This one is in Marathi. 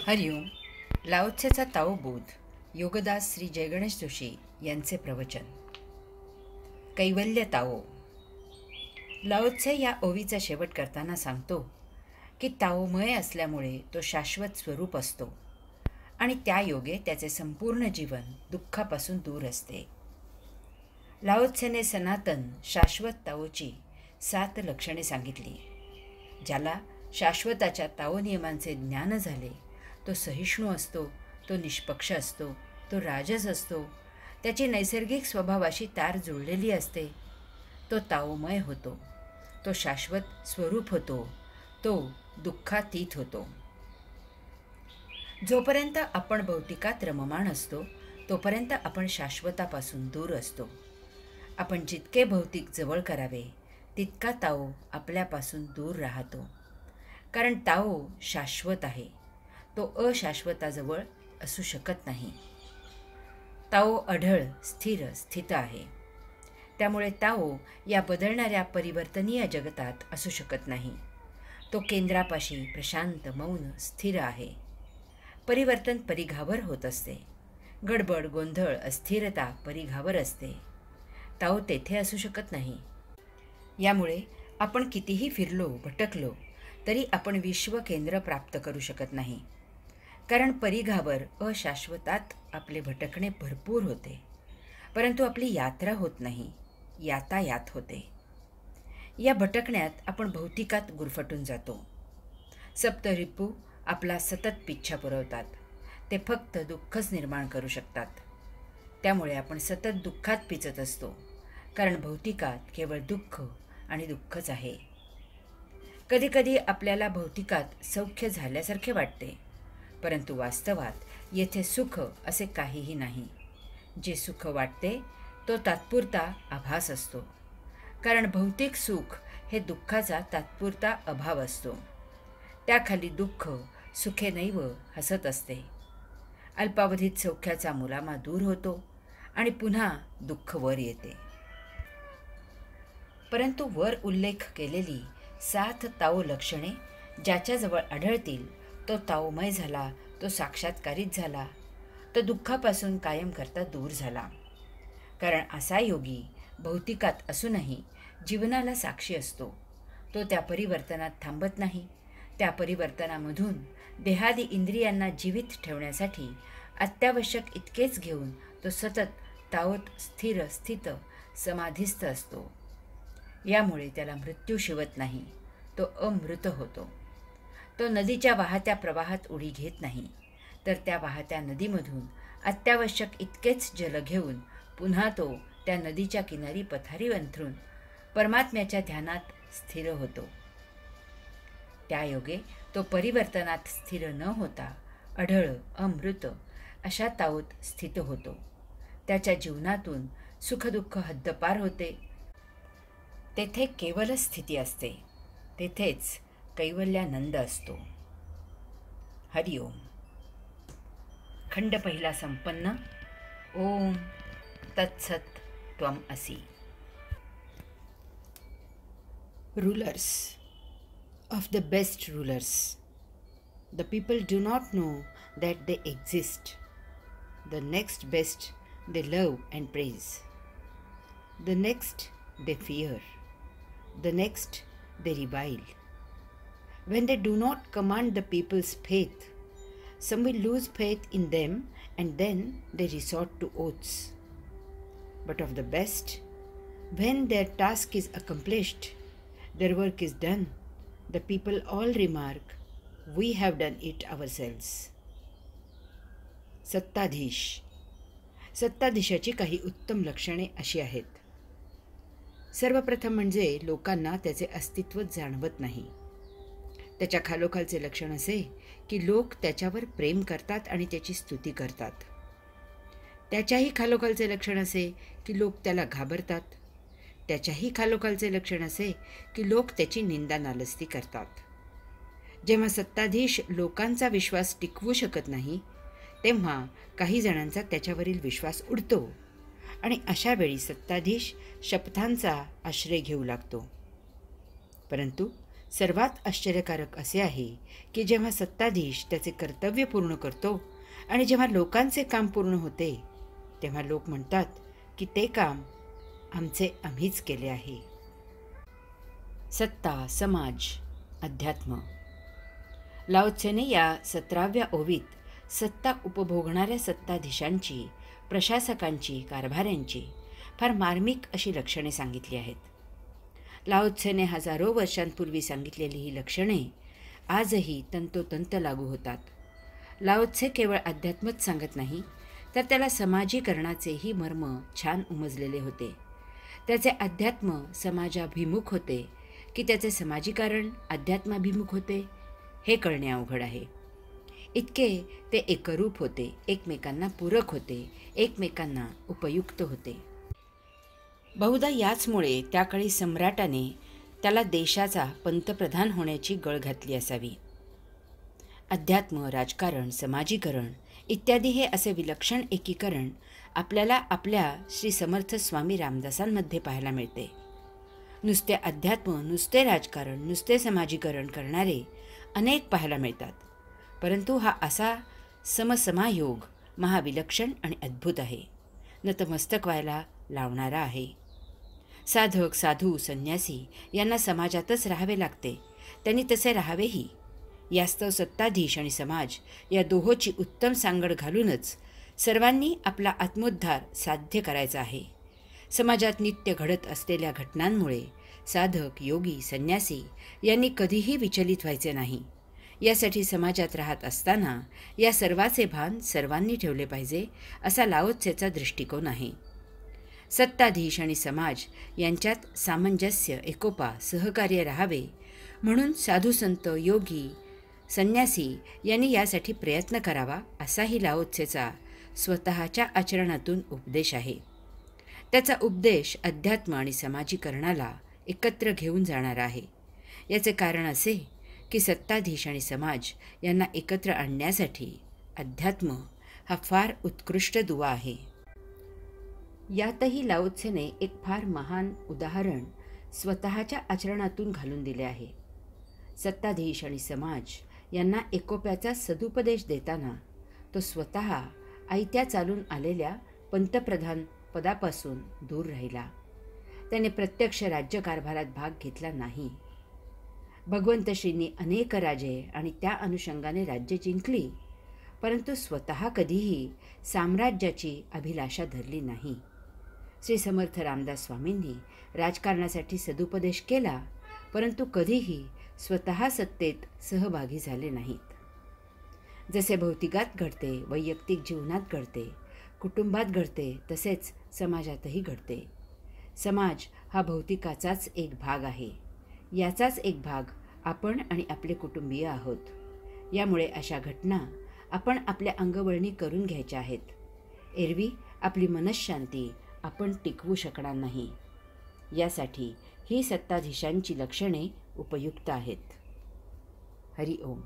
हरिओम. लाओत्सेचा ताओबोध योगदास श्री जयगणेश जोशी यांचे प्रवचन. कैवल्य ताओ. लाओत्से या ओवीचा शेवट करताना सांगतो की ताओमय असल्यामुळे तो शाश्वत स्वरूप असतो आणि त्या योगे त्याचे संपूर्ण जीवन दुःखापासून दूर असते. लाओत्सेने सनातन शाश्वत ताओची 7 लक्षणे सांगितली. ज्याला शाश्वताच्या ताओ नियमांचे ज्ञान झाले तो सहिष्णू असतो, तो निष्पक्ष असतो, तो राजस असतो, त्याची नैसर्गिक स्वभावाशी तार जुळलेली असते, तो ताओमय होतो, तो शाश्वत स्वरूप होतो, तो दुःखातीत होतो. जोपर्यंत आपण भौतिकात रममाण असतो तोपर्यंत आपण शाश्वतापासून दूर असतो. आपण जितके भौतिक जवळ करावे तितका ताओ आपल्यापासून दूर राहतो, कारण ताओ शाश्वत आहे, तो अशाश्वताजवळ असू शकत नाही. ताओ अढळ, स्थिर, स्थित आहे. त्यामुळे ताओ या बदलणाऱ्या परिवर्तनीय जगतात असू शकत नाही. तो केंद्रापाशी प्रशांत, मौन, स्थिर आहे. परिवर्तन परिघावर होत असते. गडबड, गोंधळ, अस्थिरता परिघावर असते. ताओ तेथे असू शकत नाही. यामुळे आपण कितीही फिरलो, भटकलो तरी आपण विश्व केंद्र प्राप्त करू शकत नाही, कारण परिघावर अशाश्वतात आपले भटकणे भरपूर होते, परंतु आपली यात्रा होत नाही, यातायात होते. या भटकण्यात आपण भौतिकात गुरफटून जातो. सप्तरिपू आपला सतत पिच्छा पुरवतात. ते फक्त दुःखच निर्माण करू शकतात. त्यामुळे आपण सतत दुःखात पिचत असतो, कारण भौतिकात केवळ दुःख आणि दुःखच आहे. कधीकधी आपल्याला भौतिकात सौख्य झाल्यासारखे वाटते, परंतु वास्तवात येथे सुख असे काहीही नाही. जे सुख वाटते तो तात्पुरता आभास असतो, कारण भौतिक सुख हे दुःखाचा तात्पुरता अभाव असतो. त्याखाली दुःख सुखेनैव हसत असते. अल्पावधीत सौख्याचा मुलामा दूर होतो आणि पुन्हा दुःख वर येते. परंतु वर उल्लेख केलेली 7 ताओ लक्षणे ज्याच्याजवळ आढळतील तो ताओमय झाला, तो साक्षात्कारित झाला, तो दुःखापासून कायम करता दूर झाला. कारण असा योगी भौतिकात असूनही जीवनाला साक्षी असतो. तो त्या परिवर्तनात थांबत नाही. त्या परिवर्तनामधून देहादी इंद्रियांना जीवित ठेवण्यासाठी अत्यावश्यक इतकेच घेऊन तो सतत ताओत स्थिर, स्थित, समाधिस्थ असतो. यामुळे त्याला मृत्यू शिवत नाही, तो अमृत होतो. तो नदीच्या वाहत्या प्रवाहात उडी घेत नाही, तर त्या वाहत्या नदीमधून अत्यावश्यक इतकेच जल घेऊन पुन्हा तो त्या नदीच्या किनारी पथारी अंथरून परमात्म्याच्या ध्यानात स्थिर होतो. त्या योगे तो परिवर्तनात स्थिर न होता अढळ, अमृत अशा ताओत स्थित होतो. त्याच्या जीवनातून सुखदुःख हद्दपार होते. तेथे केवल स्थिती असते. तेथेच कैवल्यानंद असतो. हरिओम. खंड पहिला संपन्न. ओम तत्सत त्वम असि. Rulers, of the best rulers, the people do not know that they exist. The next best they love and praise. The next they fear. The next they revile. When they do not command the people's faith, some will lose faith in them and then they resort to oaths. But of the best, when their task is accomplished, their work is done, the people all remark, "We have done it ourselves." सत्ताधीश. सत्ताधीशाची काही उत्तम लक्षणे अशी आहेत. सर्वप्रथम म्हणजे लोकांना त्याचे अस्तित्व जाणवत नाही. त्याच्या खालोखालचे लक्षण असे की लोक त्याच्यावर प्रेम करतात आणि त्याची स्तुती करतात. त्याच्याही खालोखालचे लक्षण असे की लोक त्याला घाबरतात. त्याच्याही खालोखालचे लक्षण असे की लोक त्याची निंदा नालस्ती करतात. जेव्हा सत्ताधीश लोकांचा विश्वास टिकवू शकत नाही तेव्हा काही जणांचा त्याच्यावरील विश्वास उडतो आणि अशा वेळी सत्ताधीश शपथांचा आश्रय घेऊ लागतो. परंतु सर्वात आश्चर्यकारक असे आहे की जेव्हा सत्ताधीश त्याचे कर्तव्य पूर्ण करतो आणि जेव्हा लोकांचे काम पूर्ण होते तेव्हा लोक म्हणतात की ते काम आम्हीच केले आहे. सत्ता, समाज, अध्यात्म. लाओ त्सेने या 17व्या ओवीत सत्ता उपभोगणाऱ्या सत्ताधीशांची, प्रशासकांची, कारभाऱ्यांची फार मार्मिक अशी लक्षणे सांगितली आहेत. लाओ त्सेने हजारो वर्षांपूर्वी सांगितलेली ही लक्षणे आजही तंतोतंत लागू होतात. लाओ त्से केवळ अध्यात्मच सांगत नाही, तर त्याला समाजीकरणाचेही मर्म छान उमजलेले होते. त्याचे अध्यात्म समाजाभिमुख होते की त्याचे समाजीकरण अध्यात्माभिमुख होते हे कळणे अवघड आहे. इतके ते एकरूप होते, एकमेकांना पूरक होते, एकमेकांना उपयुक्त होते. बहुधा याचमुळे त्याकाळी सम्राटाने त्याला देशाचा पंतप्रधान होण्याची गळ घातली असावी. अध्यात्म, राजकारण, समाजीकरण इत्यादी हे असे विलक्षण एकीकरण आपल्याला आपल्या श्री समर्थ स्वामी रामदासांमध्ये पाहायला मिळते. नुसते अध्यात्म, नुसते राजकारण, नुसते समाजीकरण करणारे अनेक पाहायला मिळतात, परंतु हा असा समसमायोग महाविलक्षण आणि अद्भुत आहे, नतमस्तक व्हायला लावणारा आहे. साधक, साधू, संन्यासी यांना समाजातच राहावे लागते, त्यांनी तसे राहावेही. यास्तव सत्ताधीश आणि समाज या दोहोची उत्तम सांगड घालूनच सर्वांनी आपला आत्मोद्धार साध्य करायचा आहे. समाजात नित्य घडत असलेल्या घटनांमुळे साधक, योगी, संन्यासी यांनी कधीही विचलित व्हायचे नाही. यासाठी समाजात राहत असताना या सर्वाचे भान सर्वांनी ठेवले पाहिजे, असा लाओ त्सेचा दृष्टिकोन आहे. सत्ताधीश आणि समाज यांच्यात सामंजस्य, एकोपा, सहकार्य राहावे म्हणून साधुसंत, योगी, संन्यासी यांनी यासाठी प्रयत्न करावा, असाही लाओ त्सेचा स्वतःच्या आचरणातून उपदेश आहे. त्याचा उपदेश अध्यात्म आणि समाजीकरणाला एकत्र घेऊन जाणारा आहे. याचे कारण असे की सत्ताधीश आणि समाज यांना एकत्र आणण्यासाठी अध्यात्म हा फार उत्कृष्ट दुवा आहे. यातही लाओ त्सेने एक फार महान उदाहरण स्वतःच्या आचरणातून घालून दिले आहे. सत्ताधीश आणि समाज यांना एकोप्याचा सदुपदेश देताना तो स्वतः आयत्या चालून आलेल्या पंतप्रधान पदापासून दूर राहिला. त्याने प्रत्यक्ष राज्यकारभारात भाग घेतला नाही. भगवंत श्रींनी अनेक राजे आणि त्या अनुषंगाने राज्य जिंकली, परंतु स्वतः कधीही साम्राज्याची अभिलाषा धरली नाही. श्री समर्थ रामदास स्वामींनी राजकारणासाठी सदुपदेश केला, परंतु कधीही स्वतः सत्तेत सहभागी झाले नाहीत. जसे भौतिकात घडते, वैयक्तिक जीवनात घडते, कुटुंबात घडते, तसेच समाजातही घडते. समाज हा भौतिकाचाच एक भाग आहे. याचाच एक भाग आपण आणि आपले कुटुंबीय आहोत. यामुळे अशा घटना आपण आपल्या अंगवळणी करून घ्यायच्या आहेत. एरवी आपली मनःशांती आपण टिकवू शकणार नाही. यासाठी ही सत्ताधीशांची लक्षणे उपयुक्त आहेत. हरि ओम.